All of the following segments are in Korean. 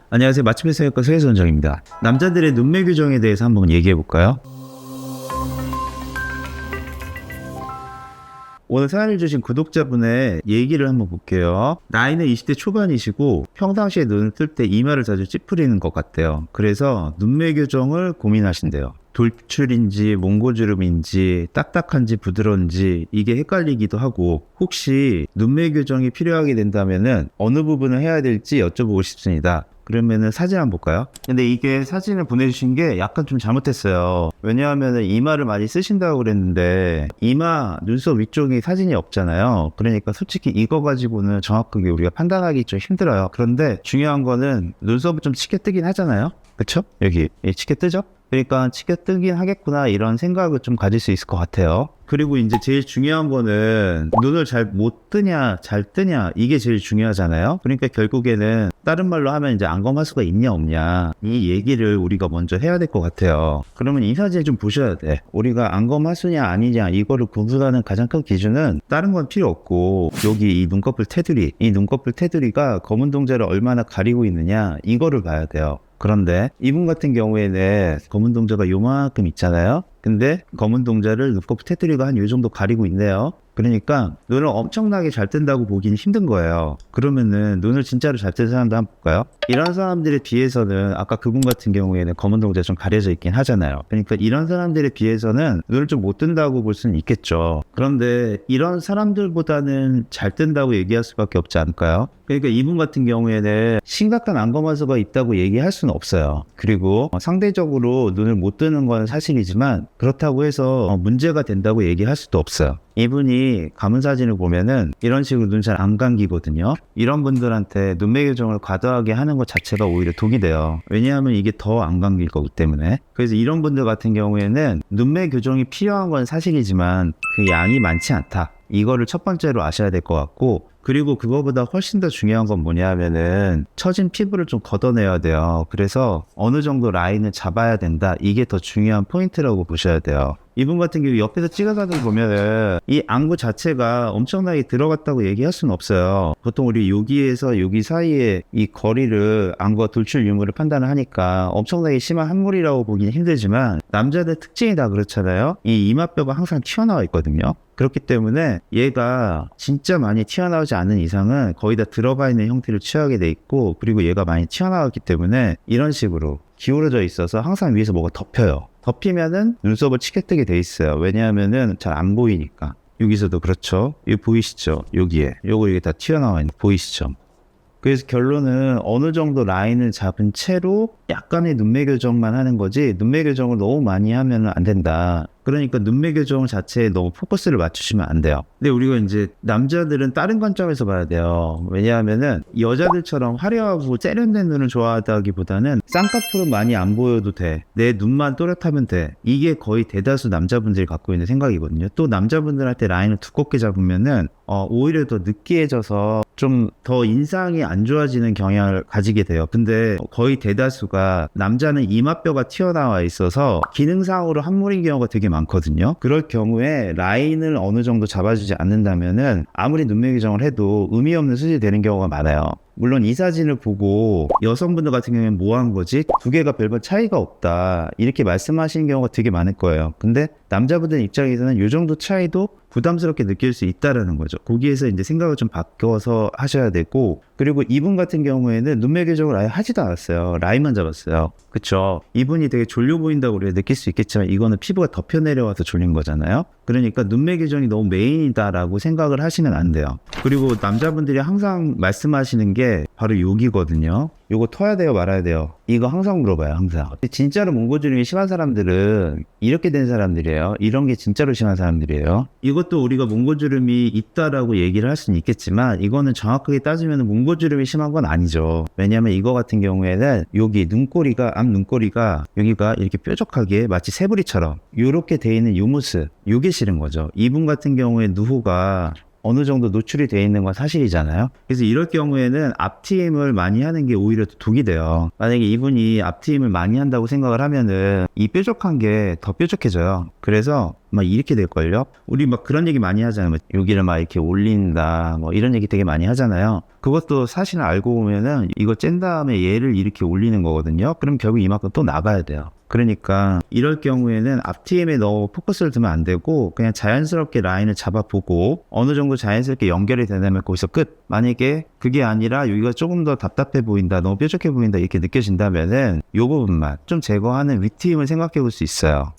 안녕하세요. 맛집의 성형외과 서혜선정입니다. 남자들의 눈매 교정에 대해서 한번 얘기해 볼까요? 오늘 사연을 주신 구독자분의 얘기를 한번 볼게요. 나이는 20대 초반이시고 평상시에 눈을 뜰 때 이마를 자주 찌푸리는 것 같대요. 그래서 눈매 교정을 고민하신대요. 돌출인지 몽고주름인지 딱딱한지 부드러운지 이게 헷갈리기도 하고, 혹시 눈매 교정이 필요하게 된다면은 어느 부분을 해야 될지 여쭤보고 싶습니다. 그러면은 사진 한번 볼까요? 근데 이게 사진을 보내주신 게 약간 좀 잘못했어요. 왜냐하면 이마를 많이 쓰신다고 그랬는데 이마 눈썹 위쪽에 사진이 없잖아요. 그러니까 솔직히 이거 가지고는 정확하게 우리가 판단하기 좀 힘들어요. 그런데 중요한 거는 눈썹을 좀 치게 뜨긴 하잖아요. 그쵸? 여기 치게 뜨죠? 그러니까 치게 뜨긴 하겠구나, 이런 생각을 좀 가질 수 있을 것 같아요. 그리고 이제 제일 중요한 거는 눈을 잘 못 뜨냐 잘 뜨냐, 이게 제일 중요하잖아요. 그러니까 결국에는 다른 말로 하면 이제 안검하수가 있냐 없냐, 이 얘기를 우리가 먼저 해야 될 것 같아요. 그러면 이 사진을 좀 보셔야 돼. 우리가 안검하수냐 아니냐 이거를 구분하는 가장 큰 기준은 다른 건 필요 없고, 여기 이 눈꺼풀 테두리, 이 눈꺼풀 테두리가 검은 동자를 얼마나 가리고 있느냐, 이거를 봐야 돼요. 그런데 이분 같은 경우에는 검은 동자가 요만큼 있잖아요. 근데 검은 동자를 눈꺼풀 테두리가 한 요 정도 가리고 있네요. 그러니까 눈을 엄청나게 잘 뜬다고 보기는 힘든 거예요. 그러면은 눈을 진짜로 잘 뜬 사람도 한번 볼까요? 이런 사람들에 비해서는 아까 그분 같은 경우에는 검은 동자 좀 가려져 있긴 하잖아요. 그러니까 이런 사람들에 비해서는 눈을 좀 못 뜬다고 볼 수는 있겠죠. 그런데 이런 사람들보다는 잘 뜬다고 얘기할 수밖에 없지 않을까요? 그러니까 이분 같은 경우에는 심각한 안검하수가 있다고 얘기할 수는 없어요. 그리고 상대적으로 눈을 못 뜨는 건 사실이지만 그렇다고 해서 문제가 된다고 얘기할 수도 없어요. 이분이 감은 사진을 보면은 이런 식으로 눈 잘 안 감기거든요. 이런 분들한테 눈매 교정을 과도하게 하는 것 자체가 오히려 독이 돼요. 왜냐하면 이게 더 안 감길 거기 때문에. 그래서 이런 분들 같은 경우에는 눈매 교정이 필요한 건 사실이지만 그 양이 많지 않다, 이거를 첫 번째로 아셔야 될 것 같고, 그리고 그거보다 훨씬 더 중요한 건 뭐냐면은 처진 피부를 좀 걷어내야 돼요. 그래서 어느 정도 라인을 잡아야 된다, 이게 더 중요한 포인트라고 보셔야 돼요. 이분 같은 경우 옆에서 찍어가지고 보면은 이 안구 자체가 엄청나게 들어갔다고 얘기할 수는 없어요. 보통 우리 여기에서 여기 사이에 이 거리를 안구와 돌출 유무를 판단을 하니까 엄청나게 심한 함몰이라고 보기는 힘들지만, 남자들 특징이 다 그렇잖아요. 이 이마뼈가 항상 튀어나와 있거든요. 그렇기 때문에 얘가 진짜 많이 튀어나오지 않는 이상은 거의 다 들어가 있는 형태를 취하게 돼 있고, 그리고 얘가 많이 튀어나왔기 때문에 이런 식으로 기울어져 있어서 항상 위에서 뭐가 덮여요. 덮이면은 눈썹을 치게 뜨게 돼 있어요. 왜냐하면은 잘 안 보이니까. 여기서도 그렇죠. 여기 보이시죠? 여기에 요거 이게 다 튀어나와 있는, 보이시죠? 그래서 결론은 어느 정도 라인을 잡은 채로 약간의 눈매 교정만 하는 거지, 눈매 교정을 너무 많이 하면 안 된다. 그러니까 눈매 교정 자체에 너무 포커스를 맞추시면 안 돼요. 근데 우리가 이제 남자들은 다른 관점에서 봐야 돼요. 왜냐하면은 여자들처럼 화려하고 세련된 눈을 좋아하다기보다는 쌍꺼풀은 많이 안 보여도 돼, 내 눈만 또렷하면 돼, 이게 거의 대다수 남자분들이 갖고 있는 생각이거든요. 또 남자분들한테 라인을 두껍게 잡으면은 오히려 더 느끼해져서 좀 더 인상이 안 좋아지는 경향을 가지게 돼요. 근데 거의 대다수가 남자는 이마뼈가 튀어나와 있어서 기능상으로 함몰인 경우가 되게 많거든요. 그럴 경우에 라인을 어느 정도 잡아주지 않는다면은 아무리 눈매 교정을 해도 의미 없는 수술이 되는 경우가 많아요. 물론 이 사진을 보고 여성분들 같은 경우에는 뭐 한 거지? 두 개가 별반 차이가 없다, 이렇게 말씀하시는 경우가 되게 많을 거예요. 근데 남자분들 입장에서는 이 정도 차이도 부담스럽게 느낄 수 있다라는 거죠. 거기에서 이제 생각을 좀 바꿔서 하셔야 되고, 그리고 이분 같은 경우에는 눈매 교정을 아예 하지도 않았어요. 라인만 잡았어요. 그쵸? 이분이 되게 졸려 보인다고 우리가 느낄 수 있겠지만 이거는 피부가 덮여 내려와서 졸린 거잖아요. 그러니까 눈매 교정이 너무 메인이다라고 생각을 하시면 안 돼요. 그리고 남자분들이 항상 말씀하시는 게 바로 여기거든요. 요거 터야 돼요 말아야 돼요, 이거 항상 물어봐요. 항상. 진짜로 몽고주름이 심한 사람들은 이렇게 된 사람들이에요. 이런 게 진짜로 심한 사람들이에요. 이것도 우리가 몽고주름이 있다라고 얘기를 할 수는 있겠지만 이거는 정확하게 따지면 몽고주름이 심한 건 아니죠. 왜냐면 이거 같은 경우에는 여기 눈꼬리가, 앞 눈꼬리가 여기가 이렇게 뾰족하게 마치 새부리처럼 이렇게 돼 있는 요 모습, 요게 싫은 거죠. 이분 같은 경우에 누후가 어느 정도 노출이 돼 있는 건 사실이잖아요. 그래서 이럴 경우에는 앞트임을 많이 하는 게 오히려 독이 돼요. 만약에 이분이 앞트임을 많이 한다고 생각을 하면은 이 뾰족한 게 더 뾰족해져요. 그래서 막 이렇게 될걸요? 우리 막 그런 얘기 많이 하잖아요. 뭐 여기를 막 이렇게 올린다, 뭐 이런 얘기 되게 많이 하잖아요. 그것도 사실 알고 보면은 이거 짠 다음에 얘를 이렇게 올리는 거거든요. 그럼 결국 이만큼 또 나가야 돼요. 그러니까 이럴 경우에는 앞트임에 너무 포커스를 두면 안 되고 그냥 자연스럽게 라인을 잡아보고 어느 정도 자연스럽게 연결이 되면 거기서 끝. 만약에 그게 아니라 여기가 조금 더 답답해 보인다, 너무 뾰족해 보인다 이렇게 느껴진다면은 이 부분만 좀 제거하는 윗트임을 생각해 볼 수 있어요.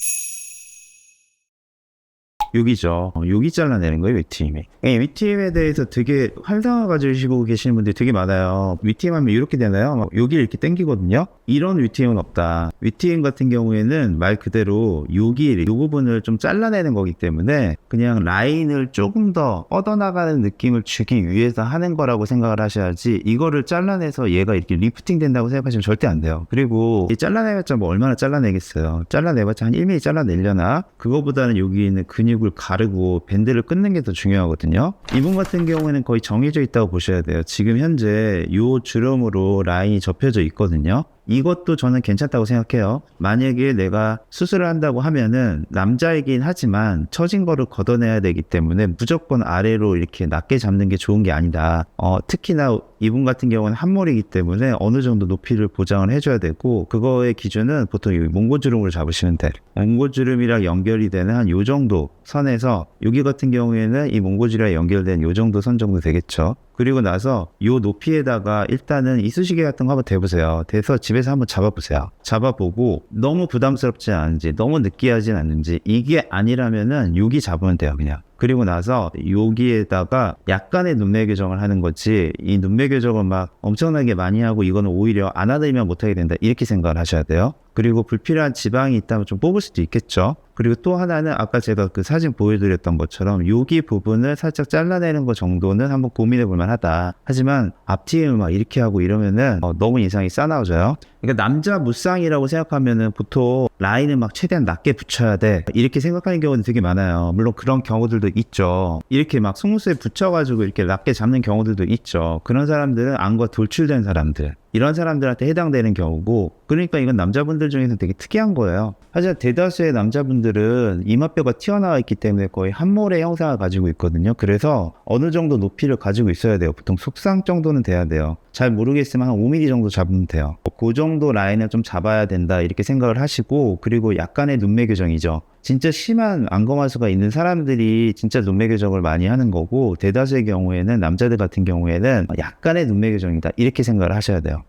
여기죠. 여기 잘라내는 거예요, 윗트임이. 윗트임에 대해서 되게 환상을 가지시고 계시는 분들이 되게 많아요. 윗트임 하면 이렇게 되나요? 막 여기를 이렇게 당기거든요. 이런 윗트임은 없다. 윗트임 같은 경우에는 말 그대로 여기 이 부분을 좀 잘라내는 거기 때문에 그냥 라인을 조금 더 뻗어나가는 느낌을 주기 위해서 하는 거라고 생각을 하셔야지, 이거를 잘라내서 얘가 이렇게 리프팅 된다고 생각하시면 절대 안 돼요. 그리고 이 잘라내봤자 뭐 얼마나 잘라내겠어요. 잘라내봤자 한 1mm 잘라내려나? 그거보다는 여기 있는 근육을 가르고 밴드를 끊는 게 더 중요하거든요. 이분 같은 경우에는 거의 정해져 있다고 보셔야 돼요. 지금 현재 요 주름으로 라인이 접혀져 있거든요. 이것도 저는 괜찮다고 생각해요. 만약에 내가 수술을 한다고 하면은 남자이긴 하지만 처진 거를 걷어내야 되기 때문에 무조건 아래로 이렇게 낮게 잡는 게 좋은 게 아니다. 특히나 이분 같은 경우는 한몰이기 때문에 어느 정도 높이를 보장을 해줘야 되고, 그거의 기준은 보통 이 몽고주름으로 잡으시면 돼요. 몽고주름이랑 연결이 되는 한 요 정도 선에서, 여기 같은 경우에는 이 몽고주름이랑 연결된 요 정도 선 정도 되겠죠. 그리고 나서 요 높이에다가 일단은 이쑤시개 같은 거 한번 대보세요. 대서 집에서 한번 잡아보세요. 잡아보고 너무 부담스럽지 않은지, 너무 느끼하진 않는지, 이게 아니라면은 여기 잡으면 돼요, 그냥. 그리고 나서 여기에다가 약간의 눈매 교정을 하는 거지, 이 눈매 교정을 막 엄청나게 많이 하고 이거는 오히려 안 하면 못하게 된다, 이렇게 생각을 하셔야 돼요. 그리고 불필요한 지방이 있다면 좀 뽑을 수도 있겠죠. 그리고 또 하나는 아까 제가 그 사진 보여드렸던 것처럼 여기 부분을 살짝 잘라내는 거 정도는 한번 고민해 볼 만하다. 하지만 앞트임을 막 이렇게 하고 이러면은 너무 인상이 싸나워져요. 그러니까 남자 무쌍이라고 생각하면은 보통 라인을 막 최대한 낮게 붙여야 돼, 이렇게 생각하는 경우는 되게 많아요. 물론 그런 경우들도 있죠. 이렇게 막 속눈썹에 붙여가지고 이렇게 낮게 잡는 경우들도 있죠. 그런 사람들은 안과 돌출된 사람들, 이런 사람들한테 해당되는 경우고, 그러니까 이건 남자분들 중에서 되게 특이한 거예요. 하지만 대다수의 남자분들은 이마뼈가 튀어나와 있기 때문에 거의 한몰의 형상을 가지고 있거든요. 그래서 어느 정도 높이를 가지고 있어야 돼요. 보통 속상 정도는 돼야 돼요. 잘 모르겠으면 한 5mm 정도 잡으면 돼요. 그 정도 라인을 좀 잡아야 된다, 이렇게 생각을 하시고, 그리고 약간의 눈매 교정이죠. 진짜 심한 안검하수가 있는 사람들이 진짜 눈매 교정을 많이 하는 거고, 대다수의 경우에는 남자들 같은 경우에는 약간의 눈매 교정이다, 이렇게 생각을 하셔야 돼요.